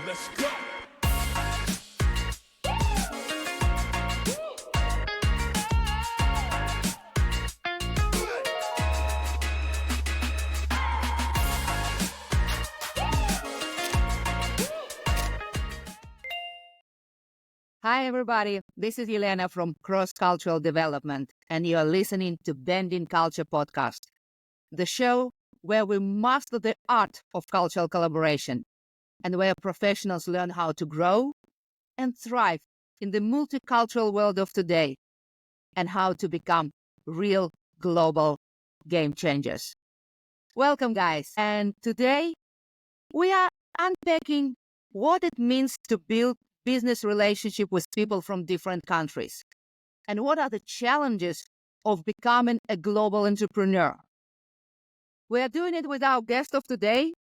Let's go. Hi, everybody. This is Elena from Cross Cultural Development, and you are listening to Bending Culture Podcast, the show where we master the art of cultural collaboration and where professionals learn how to grow and thrive in the multicultural world of today and how to become real global game changers. Welcome, guys. And today we are unpacking what it means to build business relationship with people from different countries and what are the challenges of becoming a global entrepreneur. We are doing it with our guest of today,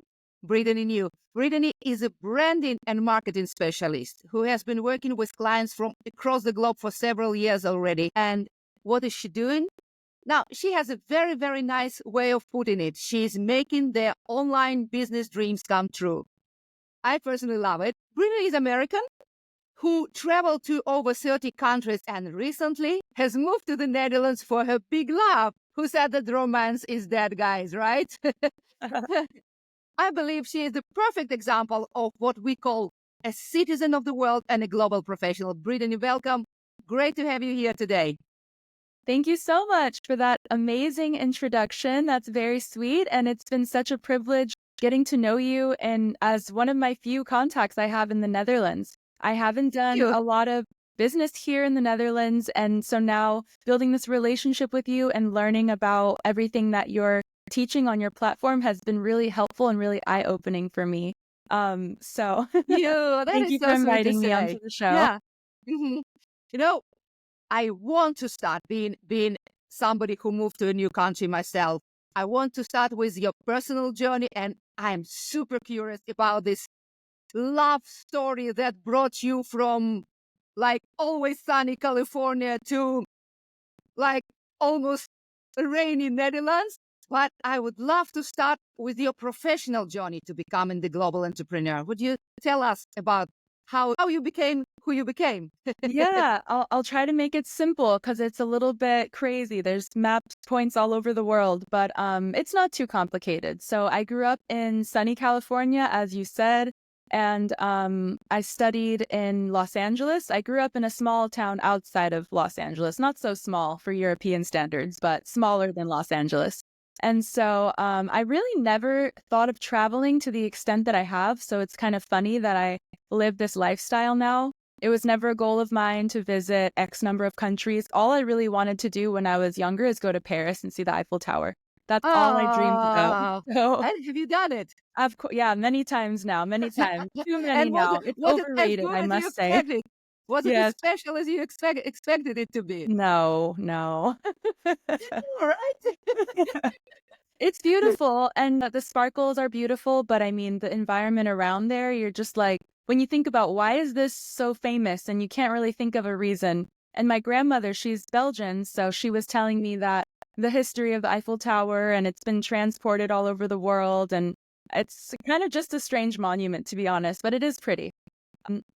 Brittany New. Brittany is a branding and marketing specialist who has been working with clients from across the globe for several years already. And what is she doing? Now, she has a very, very nice way of putting it. She's making their online business dreams come true. I personally love it. Brittany is American who traveled to over 30 countries and recently has moved to the Netherlands for her big love. Who said that romance is dead, guys, right? I believe she is the perfect example of what we call a citizen of the world and a global professional. Brittany, welcome. Great to have you here today. Thank you so much for that amazing introduction. That's very sweet. And it's been such a privilege getting to know you and as one of my few contacts I have in the Netherlands. I haven't done a lot of business here in the Netherlands. And so now building this relationship with you and learning about everything that you're teaching on your platform has been really helpful and really eye-opening for me. So Thank you for inviting me onto the show. Yeah. You know, I want to start being somebody who moved to a new country myself. I want to start with your personal journey, and I'm super curious about this love story that brought you from like always sunny California to like almost rainy Netherlands. But I would love to start with your professional journey to becoming the global entrepreneur. Would you tell us about how you became who you became? Yeah, I'll try to make it simple because it's a little bit crazy. There's map points all over the world, but it's not too complicated. So I grew up in sunny California, as you said, and I studied in Los Angeles. I grew up in a small town outside of Los Angeles, not so small for European standards, but smaller than Los Angeles. And so I really never thought of traveling to the extent that I have. So it's kind of funny that I live this lifestyle now. It was never a goal of mine to visit X number of countries. All I really wanted to do when I was younger is go to Paris and see the Eiffel Tower. That's all I dreamed about. So, and have you done it? of course, yeah, many times now, many times. Too many And now. It's was it as overrated, good I as you must say. expected? Was it as Yes. special as you expected it to be? No. All right. It's beautiful and the sparkles are beautiful, but I mean, the environment around there, you're just like, when you think about why is this so famous and you can't really think of a reason. And my grandmother, she's Belgian, so she was telling me that the history of the Eiffel Tower and it's been transported all over the world. And it's kind of just a strange monument, to be honest, but it is pretty.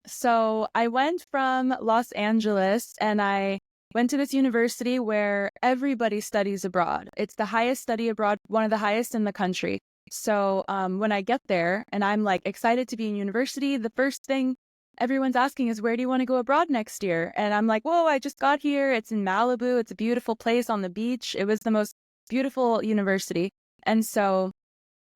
So I went from Los Angeles and I went to this university where everybody studies abroad. It's the highest study abroad, one of the highest in the country. So when I get there and I'm like excited to be in university, the first thing everyone's asking is, where do you want to go abroad next year? And I'm like, whoa, I just got here. It's in Malibu. It's a beautiful place on the beach. It was the most beautiful university. And so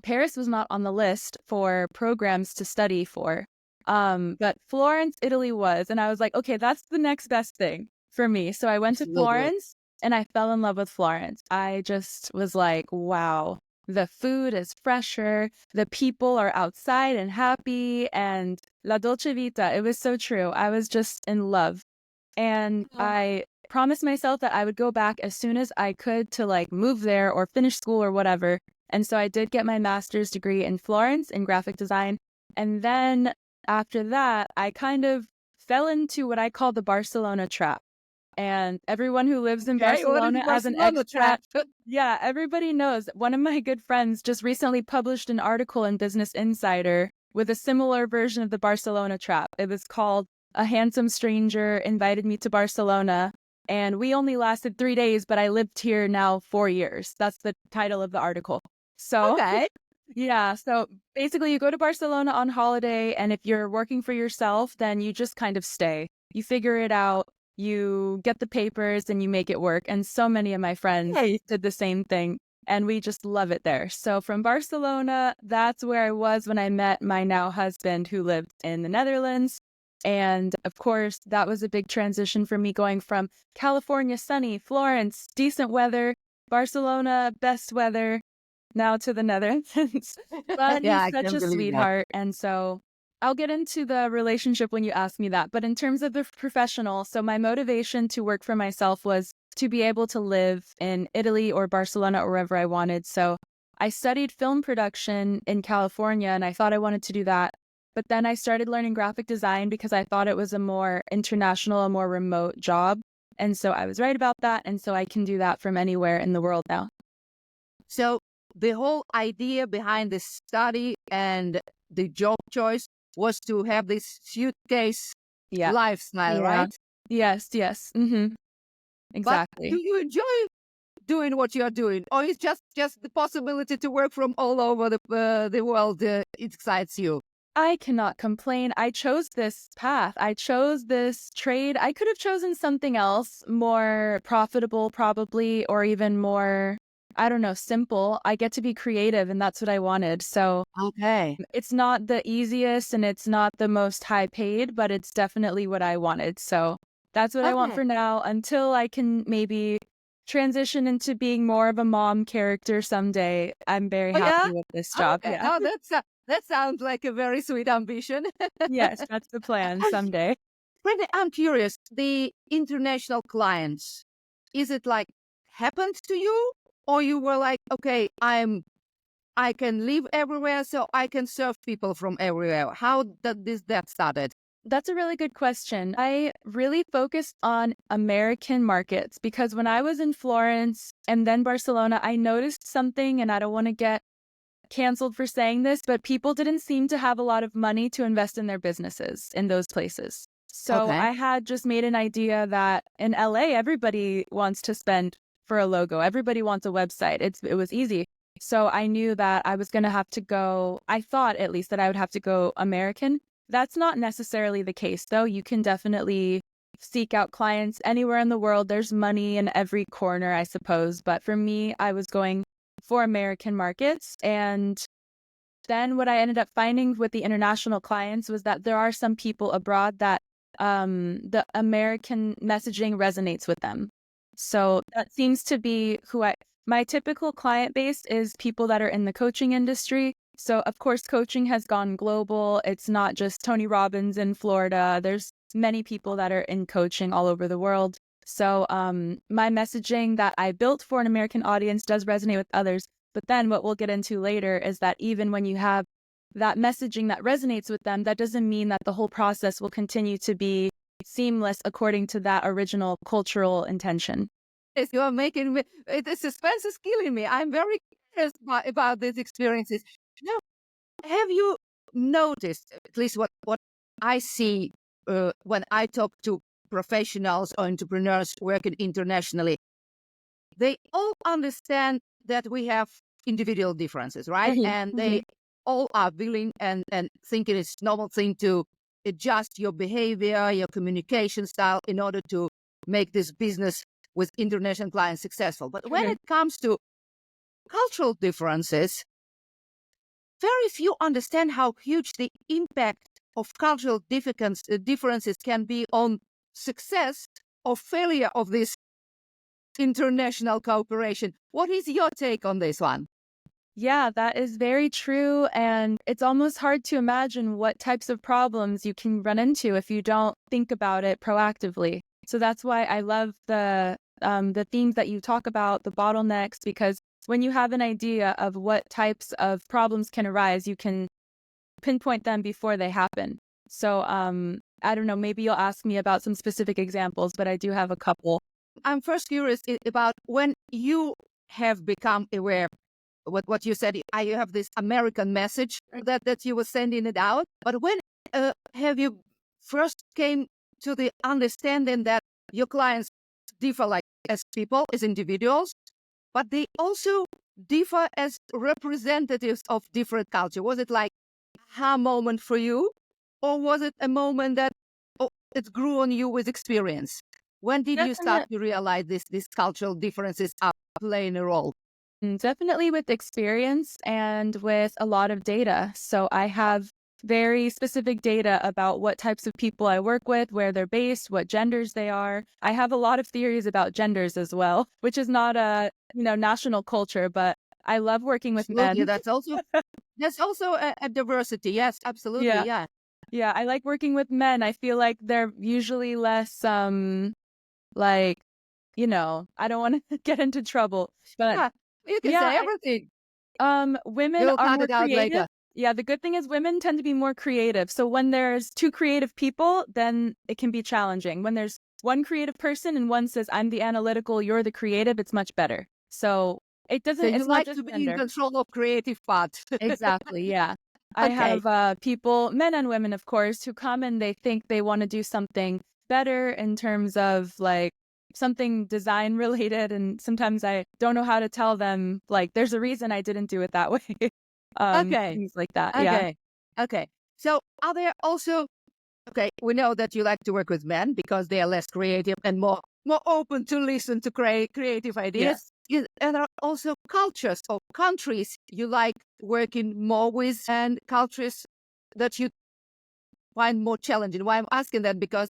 Paris was not on the list for programs to study for. But Florence, Italy was. And I was like, okay, that's the next best thing for me. So I went to Florence and I fell in love with Florence. I just was like, wow, the food is fresher. The people are outside and happy and la dolce vita. It was so true. I was just in love. And I promised myself that I would go back as soon as I could to like move there or finish school or whatever. And so I did get my master's degree in Florence in graphic design. And then after that, I kind of fell into what I call the Barcelona trap. And everyone who lives in Barcelona as an expat, yeah, everybody knows. One of my good friends just recently published an article in Business Insider with a similar version of the Barcelona trap. It was called A Handsome Stranger Invited Me to Barcelona. And we only lasted 3 days, but I lived here now 4 years. That's the title of the article. So, Okay. yeah. So basically, you go to Barcelona on holiday, and if you're working for yourself, then you just kind of stay. You figure it out, you get the papers, and you make it work. And so many of my friends Hey. did the same thing, and we just love it there. So from Barcelona, that's where I was when I met my now husband, who lived in the Netherlands. And of course, that was a big transition for me, going from California, sunny, Florence, decent weather, Barcelona, best weather, now to the Netherlands. But Yeah, he's I such can a believe that. sweetheart. And so I'll get into the relationship when you ask me that. But in terms of the professional, so my motivation to work for myself was to be able to live in Italy or Barcelona or wherever I wanted. So I studied film production in California, and I thought I wanted to do that. But then I started learning graphic design because I thought it was a more international, a more remote job. And so I was right about that. And so I can do that from anywhere in the world now. So the whole idea behind the study and the job choice was to have this suitcase Yeah. lifestyle, Yeah. right? Yes. Yes. But Exactly. do you enjoy doing what you're doing, or is just the possibility to work from all over the world excites you? I cannot complain. I chose this path. I chose this trade. I could have chosen something else more profitable, probably, or even more, I don't know, simple. I get to be creative, and that's what I wanted. So Okay. it's not the easiest and it's not the most high paid, but it's definitely what I wanted. So that's what I want Okay. for now until I can maybe transition into being more of a mom character someday. I'm very Oh yeah. happy with this job. Okay. Yeah. Oh, that sounds like a very sweet ambition. Yes, that's the plan someday. Brittany, I'm curious. The international clients, is it like happened to you, or you were like, okay, I can live everywhere, so I can serve people from everywhere. How did that started? That's a really good question. I really focused on American markets because when I was in Florence and then Barcelona, I noticed something, and I don't want to get canceled for saying this, but people didn't seem to have a lot of money to invest in their businesses in those places. So Okay. I had just made an idea that in LA, everybody wants to spend for a logo. Everybody wants a website. It was easy. So I knew that I was going to have to go, I thought at least that I would have to go American. That's not necessarily the case, though. You can definitely seek out clients anywhere in the world. There's money in every corner, I suppose. But for me, I was going for American markets. And then what I ended up finding with the international clients was that there are some people abroad that the American messaging resonates with them. So that seems to be my typical client base is people that are in the coaching industry. So of course, coaching has gone global. It's not just Tony Robbins in Florida. There's many people that are in coaching all over the world. So my messaging that I built for an American audience does resonate with others. But then what we'll get into later is that even when you have that messaging that resonates with them, that doesn't mean that the whole process will continue to be seamless according to that original cultural intention. Yes, you are making me, the suspense is killing me. I'm very curious about these experiences. Now, have you noticed, at least what I see when I talk to professionals or entrepreneurs working internationally, they all understand that we have individual differences, right? And they all are willing and think it is normal thing to adjust your behavior, your communication style in order to make this business with international clients successful. But when it comes to cultural differences, very few understand how huge the impact of cultural differences can be on success or failure of this international cooperation. What is your take on this one? Yeah, that is very true. And it's almost hard to imagine what types of problems you can run into if you don't think about it proactively. So that's why I love the themes that you talk about, the bottlenecks, because when you have an idea of what types of problems can arise, you can pinpoint them before they happen. So I don't know, maybe you'll ask me about some specific examples, but I do have a couple. I'm first curious about when you have become aware what you said. You have this American message that you were sending it out. But when have you first came to the understanding that your clients differ like as people, as individuals, but they also differ as representatives of different culture? Was it like aha moment for you, or was it a moment that it grew on you with experience? When did you start to realize these cultural differences are playing a role? Definitely with experience and with a lot of data. So I have very specific data about what types of people I work with, where they're based, what genders they are. I have a lot of theories about genders as well, which is not a national culture, but I love working with Absolutely, men. that's also a diversity. Yes, absolutely, Yeah. yeah. Yeah, I like working with men. I feel like they're usually less like, I don't want to get into trouble, but Yeah, you can yeah, say everything. women We'll are cut more it out creative. later. Yeah, the good thing is women tend to be more creative. So when there's two creative people, then it can be challenging. When there's one creative person and one says, I'm the analytical, you're the creative, it's much better. So So you it's not like just to be in gender. control of creative part. Exactly, yeah. I Okay. have people, men and women, of course, who come and they think they want to do something better in terms of like something design related. And sometimes I don't know how to tell them, like, there's a reason I didn't do it that way. Okay. Things like that. Yeah. Okay. Okay. So are there also, okay, we know that you like to work with men because they are less creative and more open to listen to creative ideas. Yes. And there are also cultures or countries you like working more with, and cultures that you find more challenging. Why I'm asking that, because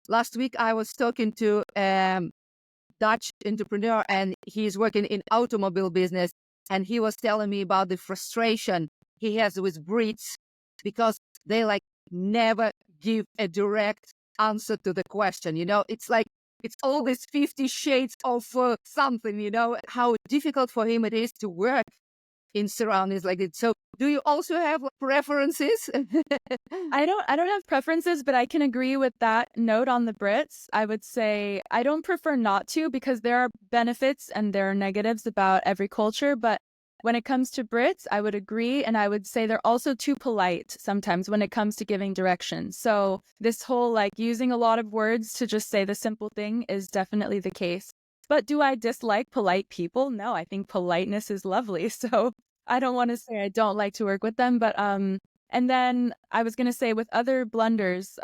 last week I was talking to Dutch entrepreneur, and he's working in automobile business, and he was telling me about the frustration he has with Brits because they like never give a direct answer to the question. It's like it's all these 50 shades of something. How difficult for him it is to work in surroundings like it. So do you also have preferences? I don't have preferences, but I can agree with that note on the Brits. I would say I don't prefer not to, because there are benefits and there are negatives about every culture, but when it comes to Brits, I would agree, and I would say they're also too polite sometimes when it comes to giving directions. So this whole like using a lot of words to just say the simple thing is definitely the case. But do I dislike polite people? No, I think politeness is lovely. So I don't want to say I don't like to work with them, but and then I was going to say with other blunders,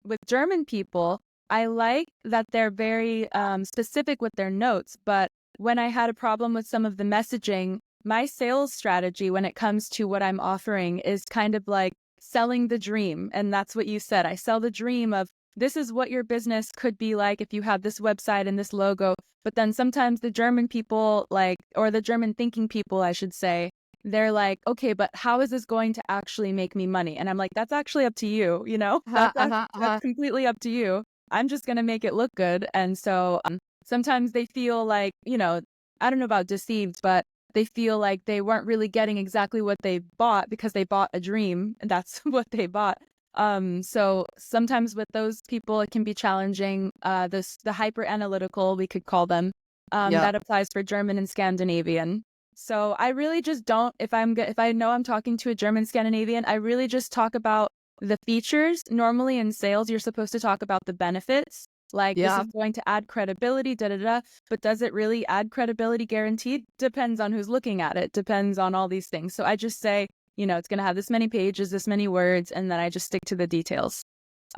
with German people, I like that they're very specific with their notes. But when I had a problem with some of the messaging, my sales strategy when it comes to what I'm offering is kind of like selling the dream. And that's what you said. I sell the dream of this is what your business could be like if you have this website and this logo. But then sometimes the German people, or the German thinking people, I should say, they're like, okay, but how is this going to actually make me money? And I'm like, that's actually up to you, that's completely up to you. I'm just going to make it look good. And so sometimes they feel like, I don't know about deceived, but they feel like they weren't really getting exactly what they bought because they bought a dream. And that's what they bought. So sometimes with those people, it can be challenging. The hyper analytical, we could call them, Yeah. that applies for German and Scandinavian. So I really just don't, if I know I'm talking to a German Scandinavian, I really just talk about the features. Normally in sales, you're supposed to talk about the benefits. Like this is going to add credibility, da da da. But does it really add credibility guaranteed? Depends on who's looking at it. Depends on all these things. So I just say, it's going to have this many pages, this many words, and then I just stick to the details.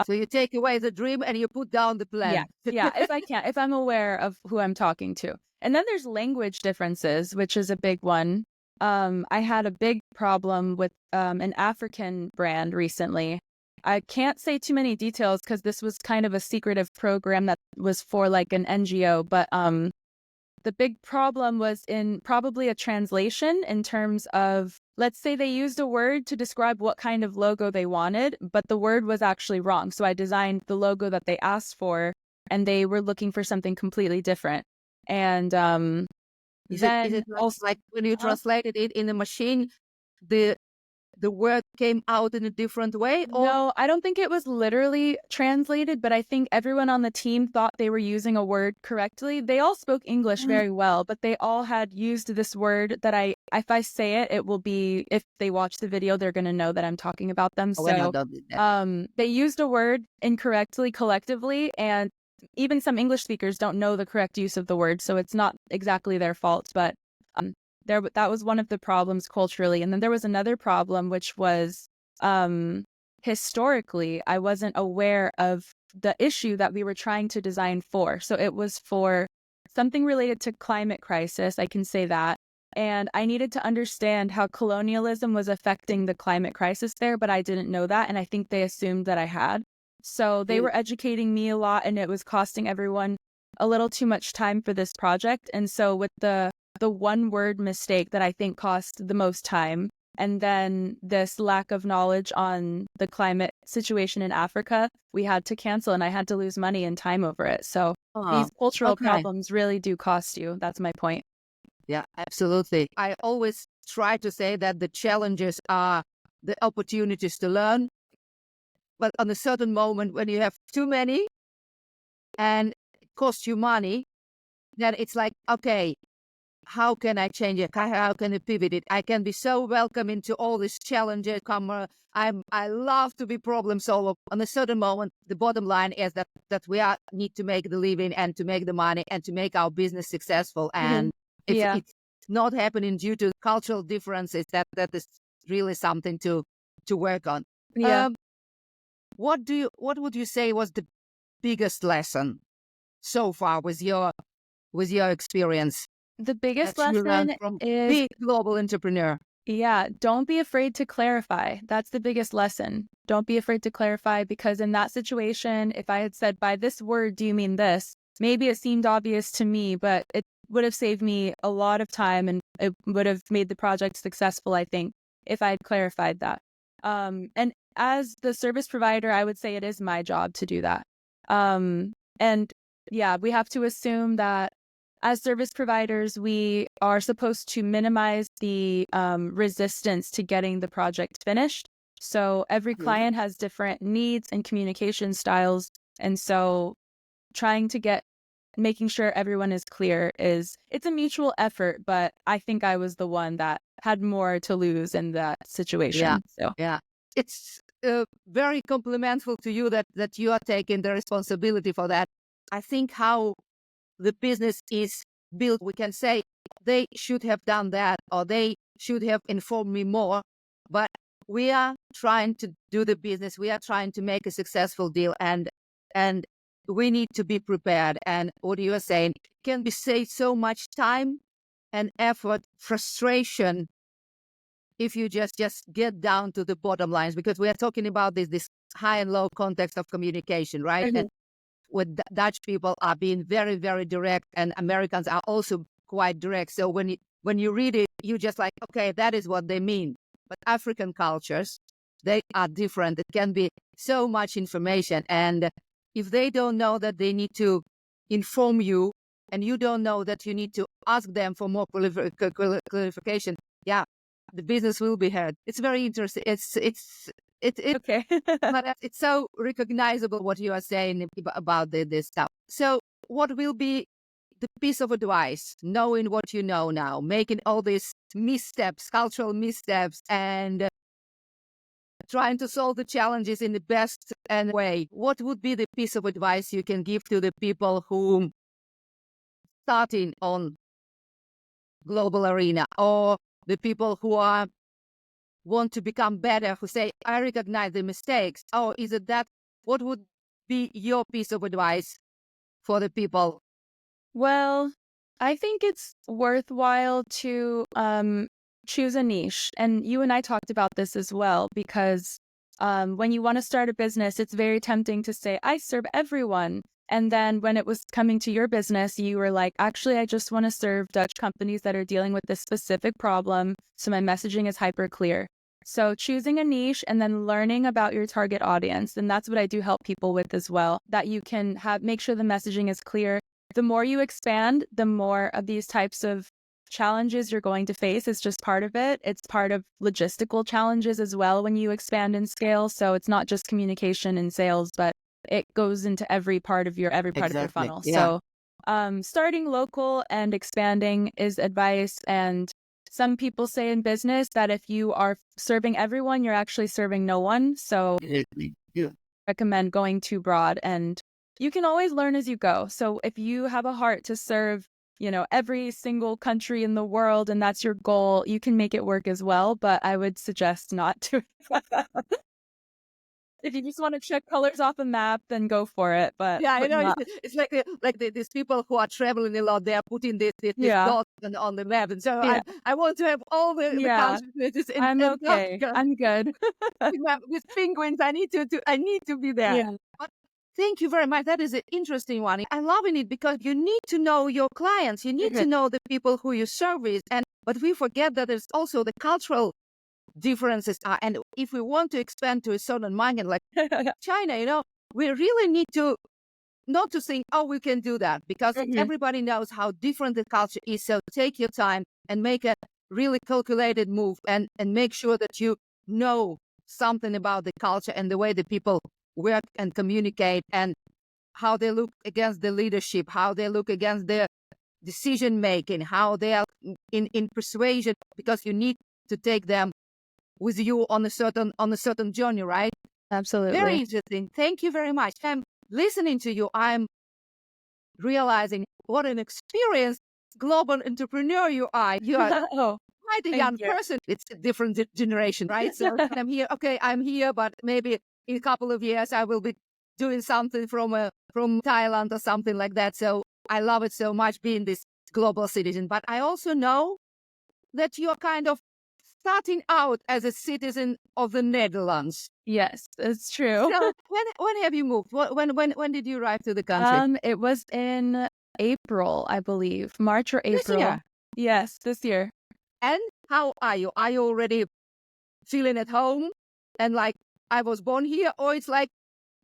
So you take away the dream and you put down the Yeah. plan. Yeah. If I'm aware of who I'm talking to. And then there's language differences, which is a big one. I had a big problem with an African brand recently. I can't say too many details because this was kind of a secretive program that was for like an NGO, but the big problem was in probably a translation in terms of, let's say they used a word to describe what kind of logo they wanted, but the word was actually wrong. So I designed the logo that they asked for, and they were looking for something completely different. And Is then it also, like when you translated it in the machine, the the word came out in a different way? Or No, I don't think it was literally translated, but I think everyone on the team thought they were using a word correctly. They all spoke English very well, but they all had used this word that if I say it, it will be, if they watch the video, they're going to know that I'm talking about them. oh, well, no, So don't do that. they used a word incorrectly collectively, and even some English speakers don't know the correct use of the word. So it's not exactly their fault, but that was one of the problems culturally. And then there was another problem, which was historically, I wasn't aware of the issue that we were trying to design for. So it was for something related to climate crisis, I can say that. And I needed to understand how colonialism was affecting the climate crisis there, but I didn't know that. And I think they assumed that I had. So they were educating me a lot, and it was costing everyone a little too much time for this project. And so with the one word mistake that I think cost the most time, and then this lack of knowledge on the climate situation in Africa, we had to cancel, and I had to lose money and time over it. So these cultural problems really do cost you. That's my point. Yeah, absolutely. I always try to say that the challenges are the opportunities to learn. But on a certain moment, when you have too many and it costs you money, then it's like, okay, how can I change it? How can I pivot it? I can be so welcome into all these challenges. I love to be problem solver. On a certain moment, the bottom line is that we need to make the living and to make the money and to make our business successful. And if it's not happening due to cultural differences, that is really something to work on. Yeah. What would you say was the biggest lesson so far with your experience? The biggest that you learned lesson from is, big global entrepreneur. yeah, don't be afraid to clarify. That's the biggest lesson. Don't be afraid to clarify, because in that situation, if I had said, by this word, do you mean this? Maybe it seemed obvious to me, but it would have saved me a lot of time, and it would have made the project successful, I think, if I had clarified that. And as the service provider, I would say it is my job to do that. And yeah, we have to assume that as service providers, we are supposed to minimize the resistance to getting the project finished. So every client has different needs and communication styles. And so making sure everyone is clear it's a mutual effort, but I think I was the one that had more to lose in that situation. Yeah. It's very complimentary to you that you are taking the responsibility for that. I think how the business is built, we can say they should have done that, or they should have informed me more, but we are trying to do the business. We are trying to make a successful deal, and we need to be prepared. And what you are saying can be saved so much time and effort, frustration, if you just get down to the bottom lines, because we are talking about this high and low context of communication, right? And with Dutch people are being very, very direct, and Americans are also quite direct. So when you read it, you just like, okay, that is what they mean. But African cultures, they are different. It can be so much information. And if they don't know that they need to inform you, and you don't know that you need to ask them for more clarification, yeah, the business will be hurt. It's very interesting. It's Okay. but it's so recognizable what you are saying about this stuff. So what will be the piece of advice, knowing what you know now, making all these missteps, cultural missteps, and trying to solve the challenges in the best way? What would be the piece of advice you can give to the people who starting on global arena, or the people who want to become better, who say, I recognize the mistakes? Or is it that, what would be your piece of advice for the people? Well, I think it's worthwhile to choose a niche. And you and I talked about this as well, because when you want to start a business, it's very tempting to say, I serve everyone. And then when it was coming to your business, you were like, actually, I just want to serve Dutch companies that are dealing with this specific problem. So my messaging is hyper clear. So choosing a niche and then learning about your target audience. And that's what I do help people with as well, that you can make sure the messaging is clear. The more you expand, the more of these types of challenges you're going to face. It's just part of it. It's part of logistical challenges as well when you expand and scale. So it's not just communication and sales, but it goes into every part of your Exactly. funnel. Yeah. So starting local and expanding is advice. And some people say in business that if you are serving everyone, you're actually serving no one. So Yeah. recommend going too broad, and you can always learn as you go. So if you have a heart to serve, every single country in the world and that's your goal, you can make it work as well. But I would suggest not to. If you just want to check colors off a map, then go for it. But Yeah, I know. not. It's like these people who are traveling a lot. They are putting this Yeah. dot on the map, and so Yeah. I want to have all the Yeah. countries in I'm okay. Antarctica I'm good. with penguins. I need to be there. Yeah. But thank you very much. That is an interesting one. I'm loving it because you need to know your clients. You need to know the people who you service, but we forget that there's also the cultural differences are. And if we want to expand to a certain market like China, we really need to not to think, oh, we can do that, because everybody knows how different the culture is. So take your time and make a really calculated move and make sure that you know something about the culture and the way the people work and communicate and how they look against the leadership, how they look against their decision making, how they are in persuasion, because you need to take them with you on a certain journey, right? Absolutely. Very interesting. Thank you very much. I'm listening to you. I'm realizing what an experienced global entrepreneur you are. You are quite a young person. It's a different generation, right? So I'm here. Okay, I'm here, but maybe in a couple of years I will be doing something from Thailand or something like that. So I love it so much being this global citizen. But I also know that you're kind of starting out as a citizen of the Netherlands. Yes, it's true. So when have you moved? When did you arrive to the country? It was in April, I believe, March or April. This year? Yes, this year. And how are you? Are you already feeling at home and like I was born here, or it's like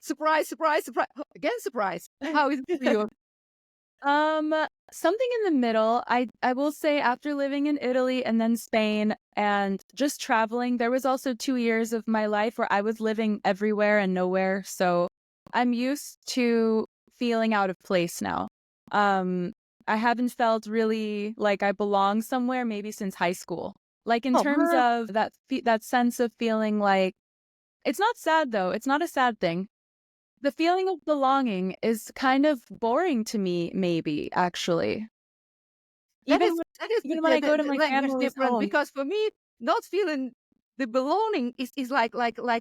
surprise, surprise, surprise, again surprise? How is it for you? Something in the middle. I will say, after living in Italy and then Spain and just traveling, there was also 2 years of my life where I was living everywhere and nowhere. So I'm used to feeling out of place now. I haven't felt really like I belong somewhere maybe since high school. Like in terms of that sense of feeling like, it's not sad though. It's not a sad thing. The feeling of belonging is kind of boring to me, maybe, actually. Even when I go to my family's home. Because for me, not feeling the belonging is like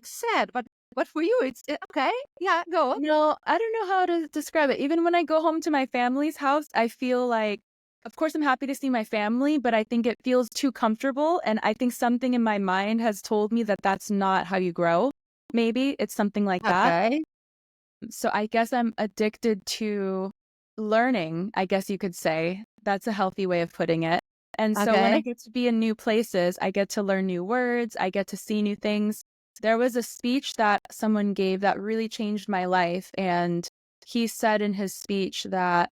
sad, but for you, it's okay. Yeah, go on. No, I don't know how to describe it. Even when I go home to my family's house, I feel like, of course, I'm happy to see my family, but I think it feels too comfortable. And I think something in my mind has told me that that's not how you grow. Maybe it's something like that. Okay. So I guess I'm addicted to learning, I guess you could say. That's a healthy way of putting it. And so when I get to be in new places, I get to learn new words, I get to see new things. There was a speech that someone gave that really changed my life. And he said in his speech that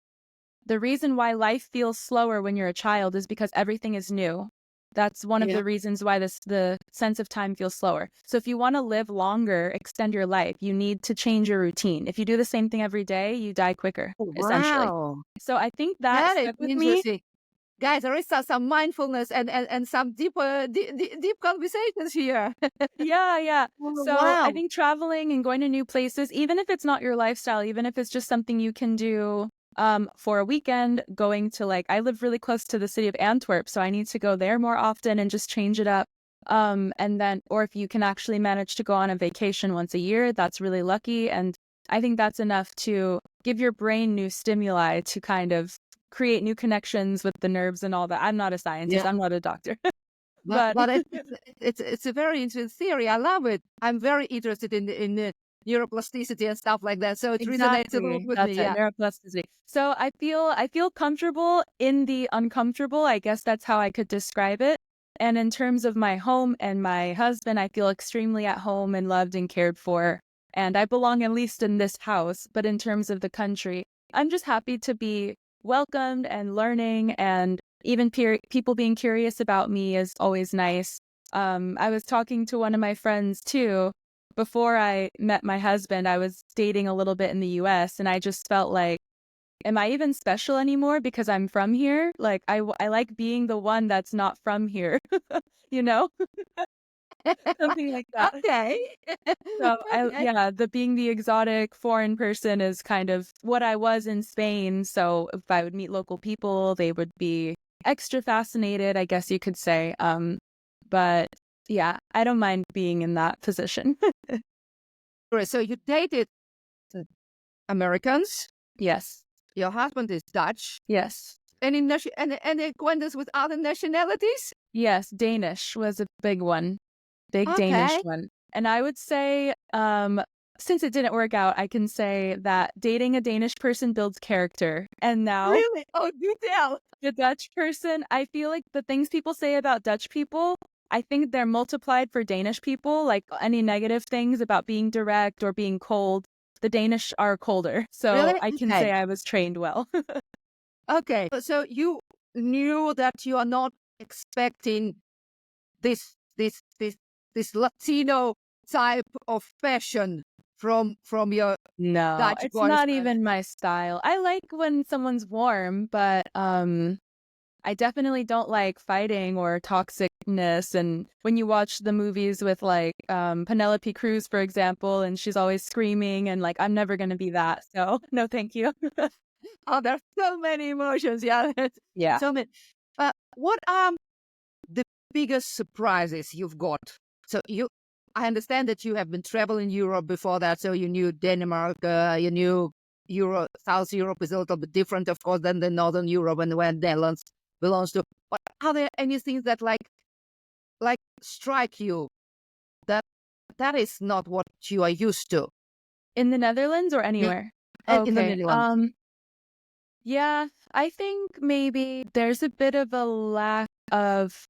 the reason why life feels slower when you're a child is because everything is new. That's one of the reasons why the sense of time feels slower. So if you want to live longer, extend your life, you need to change your routine. If you do the same thing every day, you die quicker, essentially. So I think that stuck with me. Guys, there is some mindfulness and some deep conversations here. Yeah. Oh, so I think traveling and going to new places, even if it's not your lifestyle, even if it's just something you can do for a weekend, going to, like, I live really close to the city of Antwerp, so I need to go there more often and just change it up. And then, or if you can actually manage to go on a vacation once a year, that's really lucky. And I think that's enough to give your brain new stimuli to kind of create new connections with the nerves and all that. I'm not a scientist. I'm not a doctor. But it's a very interesting theory. I love it. I'm very interested in the neuroplasticity and stuff like that. So it resonates a little with me. Yeah, neuroplasticity. So I feel comfortable in the uncomfortable. I guess that's how I could describe it. And in terms of my home and my husband, I feel extremely at home and loved and cared for. And I belong at least in this house. But in terms of the country, I'm just happy to be welcomed and learning and even people being curious about me is always nice. I was talking to one of my friends too. Before I met my husband, I was dating a little bit in the US, and I just felt like, am I even special anymore because I'm from here? Like, I like being the one that's not from here, you know? Something like that. Okay. So Okay. being the exotic foreign person is kind of what I was in Spain. So if I would meet local people, they would be extra fascinated, I guess you could say. But yeah, I don't mind being in that position. Great. So you dated Americans. Yes. Your husband is Dutch. Yes. Any acquaintance with other nationalities? Yes. Danish was a big one. Big Danish Okay. one. And I would say, since it didn't work out, I can say that dating a Danish person builds character. And now Really? Oh, do tell. the Dutch person, I feel like the things people say about Dutch people, I think they're multiplied for Danish people. Like any negative things about being direct or being cold, the Danish are colder. So Really? I can Okay. say I was trained well. Okay. So you knew that you are not expecting this this this this Latino type of fashion from your No, Dutch it's not boyfriend. even my style. I like when someone's warm, but I definitely don't like fighting or toxicness. And when you watch the movies with like Penelope Cruz, for example, and she's always screaming and like, I'm never going to be that. So no, thank you. Oh, there's so many emotions. Yeah. Yeah. So many. What are the biggest surprises you've got? So I understand that you have been traveling Europe before that, so you knew Denmark, you knew South Europe is a little bit different, of course, than the Northern Europe and where Netherlands belongs to. But are there any things that like strike you that that is not what you are used to In the Netherlands or anywhere? in the Okay. Netherlands? Yeah, I think maybe there's a bit of a lack of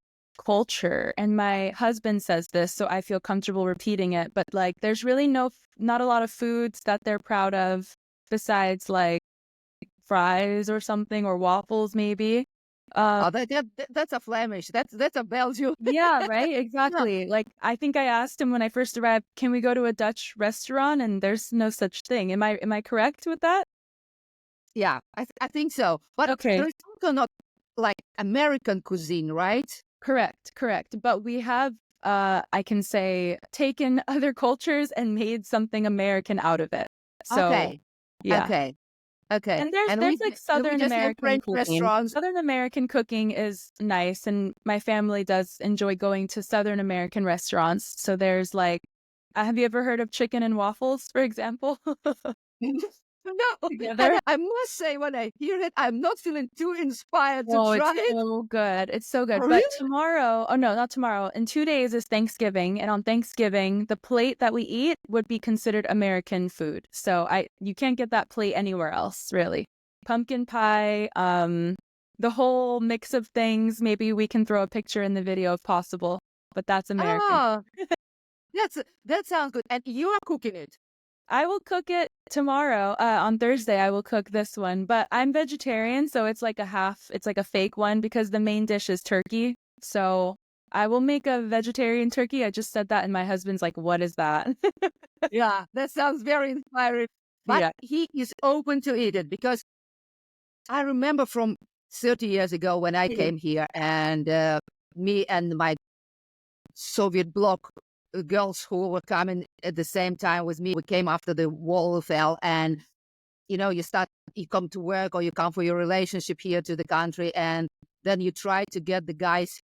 culture, and my husband says this, so I feel comfortable repeating it, but like there's really not a lot of foods that they're proud of besides like fries or something or waffles maybe. Oh, that's a Flemish. That's a Belgian. Yeah, right? Yeah, Exactly. Like I think I asked him when I first arrived, can we go to a Dutch restaurant? And there's no such thing. Am I correct with that? yeah, I think so. But Okay. there is also not like American cuisine, right? Correct. But we have, I can say, taken other cultures and made something American out of it. So, Okay, yeah. okay, okay. And there's like And we Southern just have American French cooking. restaurants. Southern American cooking is nice, and my family does enjoy going to Southern American restaurants. So there's like, have you ever heard of chicken and waffles, for example? No, and Together. I must say, when I hear it, I'm not feeling too inspired to Oh, it's try it. so good. It's so Oh, good. But really? tomorrow, oh no, not tomorrow. In 2 days is Thanksgiving, and on Thanksgiving, the plate that we eat would be considered American food. So you can't get that plate anywhere else, really. Pumpkin pie, the whole mix of things. Maybe we can throw a picture in the video if possible, but that's American. Oh, that sounds good. And you are cooking it. I will cook it tomorrow. On Thursday, I will cook this one, but I'm vegetarian, so it's like a fake one because the main dish is turkey. So I will make a vegetarian turkey. I just said that, and my husband's like, what is that? Yeah, that sounds very inspiring. But Yeah. he is open to eat it because I remember from 30 years ago when I came here and me and my Soviet bloc girls who were coming at the same time with me, we came after the wall fell and you come to work or you come for your relationship here to the country and then you try to get the guys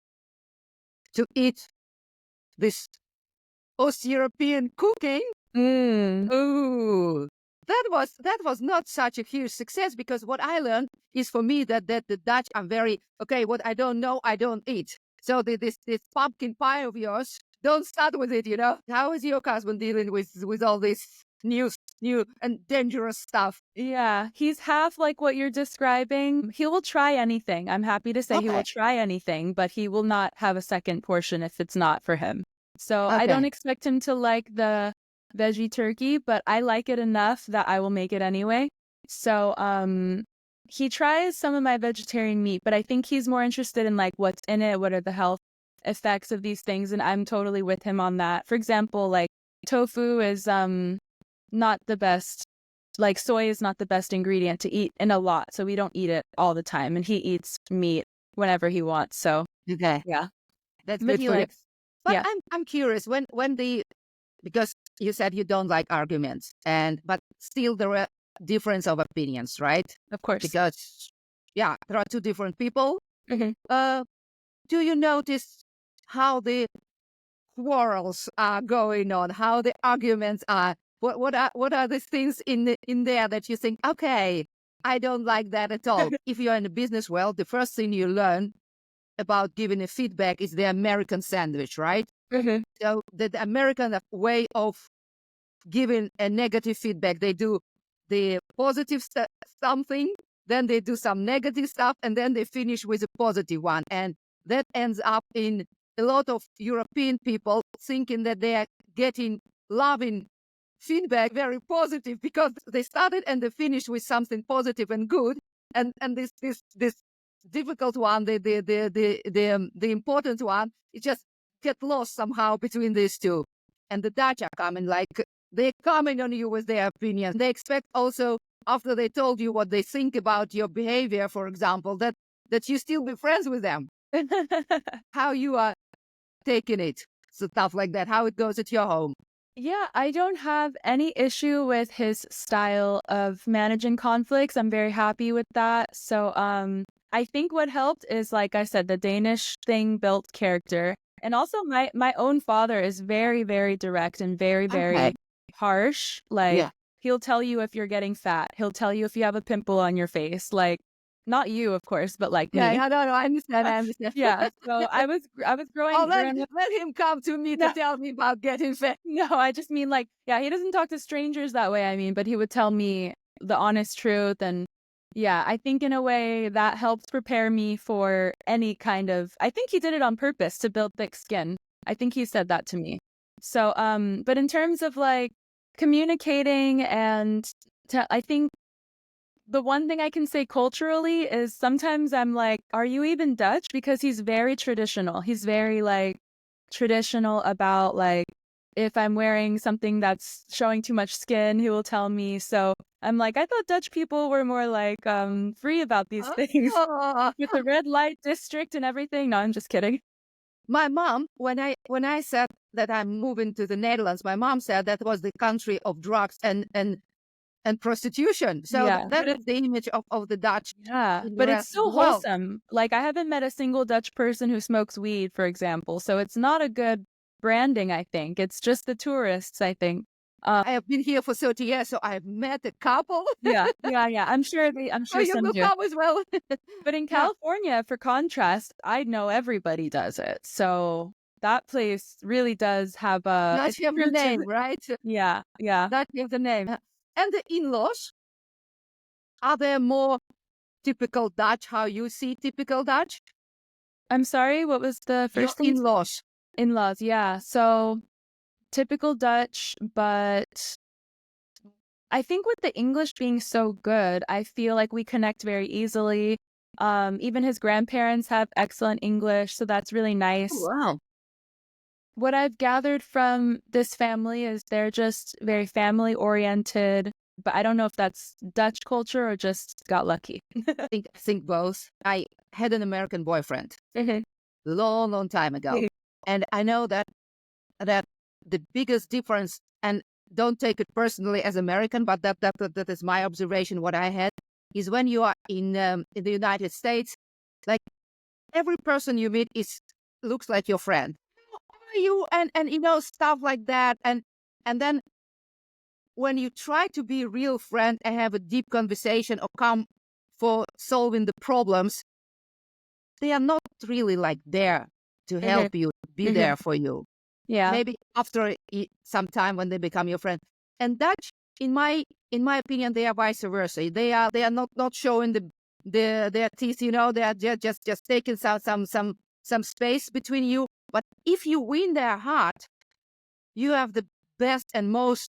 to eat this East-European cooking. Mm. Ooh, that was not such a huge success because what I learned is for me that the Dutch are very okay. What I don't know, I don't eat. So this pumpkin pie of yours, don't start with it. How is your husband dealing with all this new and dangerous stuff? Yeah, he's half like what you're describing. He will try anything. I'm happy to say he will Okay, try anything, but he will not have a second portion if it's not for him. So I don't okay, expect him to like the veggie turkey, but I like it enough that I will make it anyway. So he tries some of my vegetarian meat, but I think he's more interested in like what's in it, what are the health effects of these things, and I'm totally with him on that. For example, like tofu is not the best. Like soy is not the best ingredient to eat in a lot, so we don't eat it all the time, and he eats meat whenever he wants. So Okay, yeah, that's but good he for you. likes But yeah, I'm curious when the because you said you don't like arguments, and but still there are difference of opinions, right? of course. Because yeah, there are two different people. Mhm. Uh, do you notice how the quarrels are going on, how the arguments are? What are the things in there that you think, okay, I don't like that at all? If you're in the business world, the first thing you learn about giving a feedback is the American sandwich, right? Mhm. So the American way of giving a negative feedback, they do the positive something, then they do some negative stuff, and then they finish with a positive one. And that ends up in a lot of European people thinking that they are getting loving feedback, very positive, because they started and they finished with something positive and good. And this difficult one, the important one, it just get lost somehow between these two. And the Dutch are coming like they comment on you with their opinion. They expect also, after they told you what they think about your behavior, for example, that you still be friends with them. How you are taking it, stuff like that, how it goes at your home. Yeah, I don't have any issue with his style of managing conflicts. I'm very happy with that. So, I think what helped is, like I said, the Danish thing built character. And also my own father is very, very direct and very, Okay. very harsh. Like Yeah. he'll tell you if you're getting fat. He'll tell you if you have a pimple on your face. Like not you, of course, but like Yeah, me. yeah, no, I understand, I understand. Yeah. So I was Oh, growing up. let him come to me to No, tell me about getting fat. no, I just mean like, yeah, he doesn't talk to strangers that way, I mean, but he would tell me the honest truth. And yeah, I think in a way that helps prepare me for any kind of, I think he did it on purpose to build thick skin. I think he said that to me. So, but in terms of like communicating and I think the one thing I can say culturally is sometimes I'm like, are you even Dutch? Because he's very traditional. He's very like traditional about like if I'm wearing something that's showing too much skin, he will tell me. So I'm like, I thought Dutch people were more like free about these things Oh. with the red light district and everything. No, I'm just kidding. My mom, when I said that I'm moving to the Netherlands, my mom said that was the country of drugs and prostitution. So Yeah. that is the image of the Dutch Yeah, in the but it's rest of so the world. wholesome. Like I haven't met a single Dutch person who smokes weed, for example. So it's not a good branding, I think. It's just the tourists, I think. I have been here for 30 years, so I've met a couple. Yeah, yeah, yeah. I'm So sure you some will do. come as well. But in Yeah, California, for contrast, I know everybody does it. So that place really does have Dutch it's have the true to name, right? yeah, yeah. Dutch have the name. And the in-laws, are they more typical Dutch, how you see typical Dutch? I'm sorry, what was the Your first thing you said? in-laws. In-laws, yeah. So typical Dutch, but I think with the English being so good, I feel like we connect very easily. Even his grandparents have excellent English, so that's really Oh, nice. wow. What I've gathered from this family is they're just very family oriented, but I don't know if that's Dutch culture or just got lucky. I think both. I had an American boyfriend Mhm. long, long time ago. And I know that the biggest difference, and don't take it personally as American, but that is my observation. What I had is when you are in the United States, like every person you meet is looks like your friend. How are you? And stuff like that. And then when you try to be a real friend and have a deep conversation or come for solving the problems, they are not really like there to Mhm. help you, be Mhm. there for you. Yeah. Maybe after some time when they become your friend. And Dutch, in my opinion, they are vice versa. They are not showing their teeth. They are just taking some space between you. But if you win their heart, you have the best and most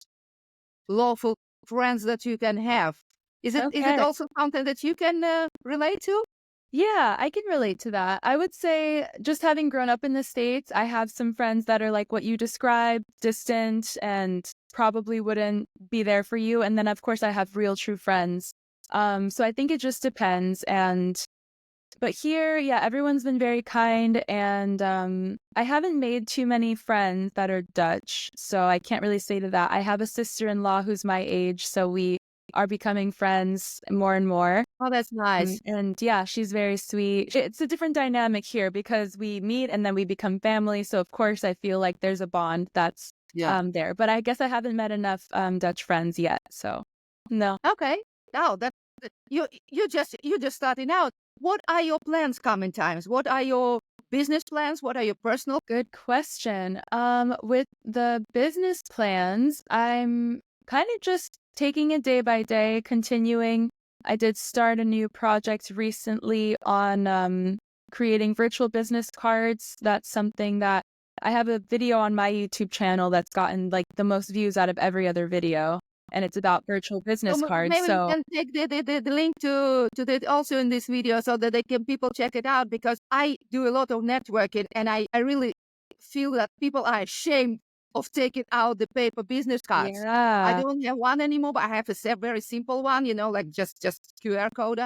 lawful friends that you can have. Is it Okay. also something that you can relate to? Yeah, I can relate to that. I would say just having grown up in the States, I have some friends that are like what you described, distant and probably wouldn't be there for you. And then of course I have real true friends. So I think it just depends. But here, yeah, everyone's been very kind and I haven't made too many friends that are Dutch, so I can't really say to that. I have a sister-in-law who's my age, so we are becoming friends more and more. Oh, that's nice. And yeah, she's very sweet. It's a different dynamic here because we meet and then we become family. So of course, I feel like there's a bond that's Yeah. there. But I guess I haven't met enough Dutch friends yet. So no. Okay. Now you just starting out. What are your plans coming times? What are your business plans? What are your personal? Good question. With the business plans, I'm kind of just taking it day by day, continuing. I did start a new project recently on creating virtual business cards. That's something that I have a video on my YouTube channel that's gotten like the most views out of every other video, and it's about virtual So business cards. maybe we So can take the link to that also in this video so that they can people check it out because I do a lot of networking and I really feel that people are ashamed of taking out the paper business cards. I yeah. don't have one anymore, but I have a very simple one, like just QR code.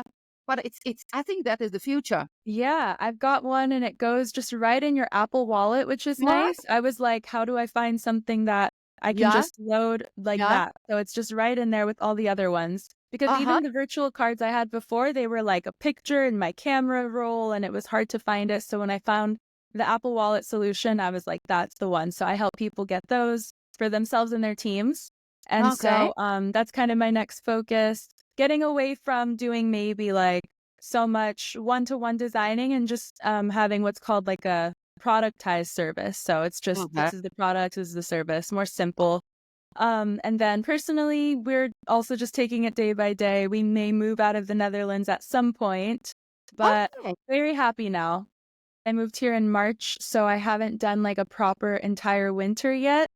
But it's I think that is the future. Yeah, I've got one and it goes just right in your Apple Wallet, which is What? nice. I was like, how do I find something that I can Yeah, just load like yeah. that? So it's just right in there with all the other ones. Because Uh-huh. even the virtual cards I had before, they were like a picture in my camera roll and it was hard to find it. So when I found the Apple Wallet solution, I was like, that's the one. So I help people get those for themselves and their teams. And Okay. so that's kind of my next focus, getting away from doing maybe like so much one-to-one designing and just having what's called like a productized service. So it's just Okay. this is the product, this is the service, more simple. And then personally, we're also just taking it day by day. We may move out of the Netherlands at some point, but Okay. very happy now. I moved here in March, so I haven't done like a proper entire winter yet.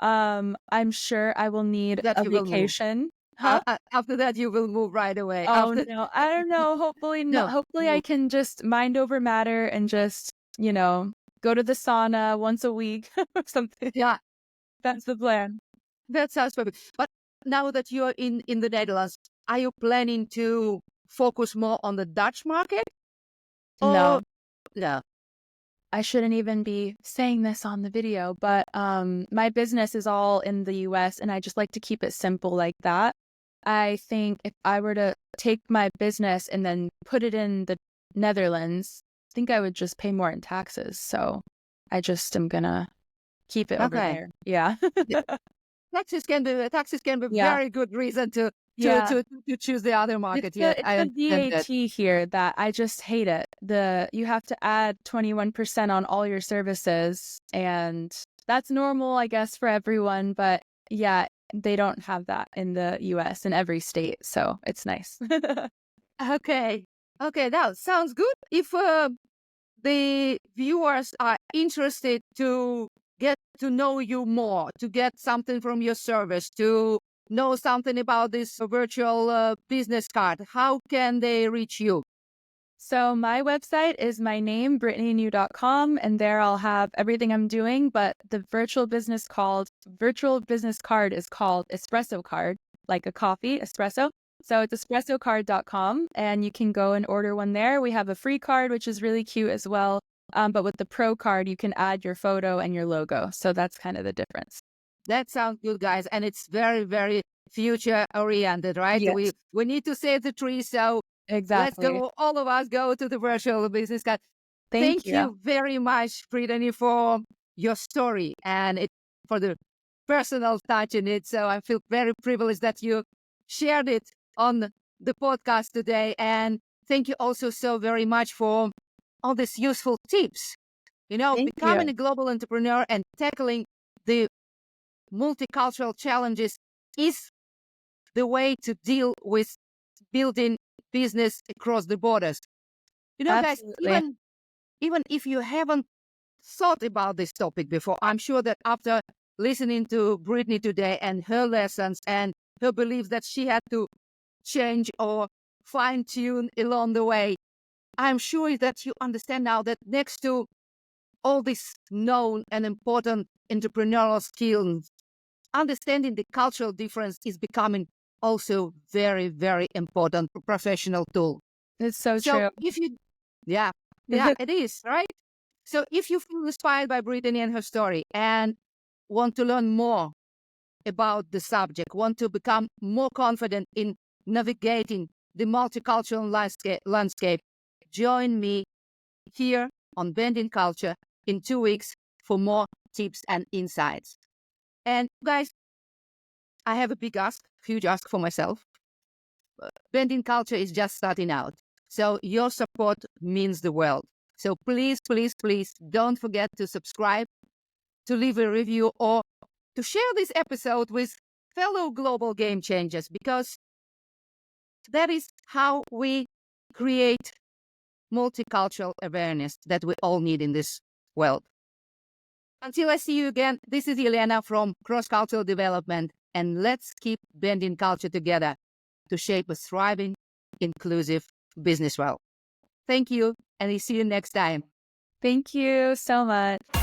I'm sure I will need That a you will move. vacation. Huh? After that, you will move right away. Oh, After no. I don't know. Hopefully not. no, Hopefully I move. can just mind over matter and just, go to the sauna once a week or something. Yeah, That's the plan. that sounds perfect. But now that you're in the Netherlands, are you planning to focus more on the Dutch market or No, no? I shouldn't even be saying this on the video, but my business is all in the US and I just like to keep it simple like that. I think if I were to take my business and then put it in the Netherlands, I think I would just pay more in taxes. So I just am gonna keep it over Okay. there. Yeah. Yeah, taxes can be Yeah. very good reason to to Yeah. to to choose the other market. Yeah, It's I the understand that. VAT here that I just hate it. You have to add 21% on all your services, and that's normal, I guess, for everyone. But yeah, they don't have that in the US in every state, so it's nice. Okay. Okay, that sounds good. If the viewers are interested to get to know you more, to get something from your service, to know something about this virtual business card, how can they reach you? So my website is my name, brittanynew.com, and there I'll have everything I'm doing. But the virtual business card is called Espresso Card, like a coffee, espresso. So it's espressocard.com, and you can go and order one there. We have a free card, which is really cute as well. But with the pro card, you can add your photo and your logo. So that's kind of the difference. That sounds good, guys, and it's very, very future oriented, right? We Yes, we need to save the tree, so let's exactly. go. All of us go to the virtual business card. Thank Thank you. you very much, Brittany, for your story and for the personal touch in it. So I feel very privileged that you shared it on the podcast today. And thank you also so very much for all these useful tips. Thank Becoming you. a global entrepreneur and tackling the multicultural challenges is the way to deal with building business across the borders. Guys, Absolutely. even if you haven't thought about this topic before, I'm sure that after listening to Brittany today and her lessons and her beliefs that she had to change or fine tune along the way. I'm sure that you understand now that next to all these known and important entrepreneurial skills, understanding the cultural difference is becoming also very, very important professional tool. It's so So true. if you, yeah, yeah, it is, right? So if you feel inspired by Brittany and her story and want to learn more about the subject, want to become more confident in navigating the multicultural landscape, join me here on Bending Culture in 2 weeks for more tips and insights. And guys, I have a big ask, huge ask for myself. Bending Culture is just starting out. So your support means the world. So please, please, please don't forget to subscribe, to leave a review, or to share this episode with fellow global game changers, because that is how we create multicultural awareness that we all need in this world. Until I see you again, this is Elena from Cross Cultural Development, and let's keep bending culture together to shape a thriving, inclusive business world. Thank you, and I see you next time. Thank you so much.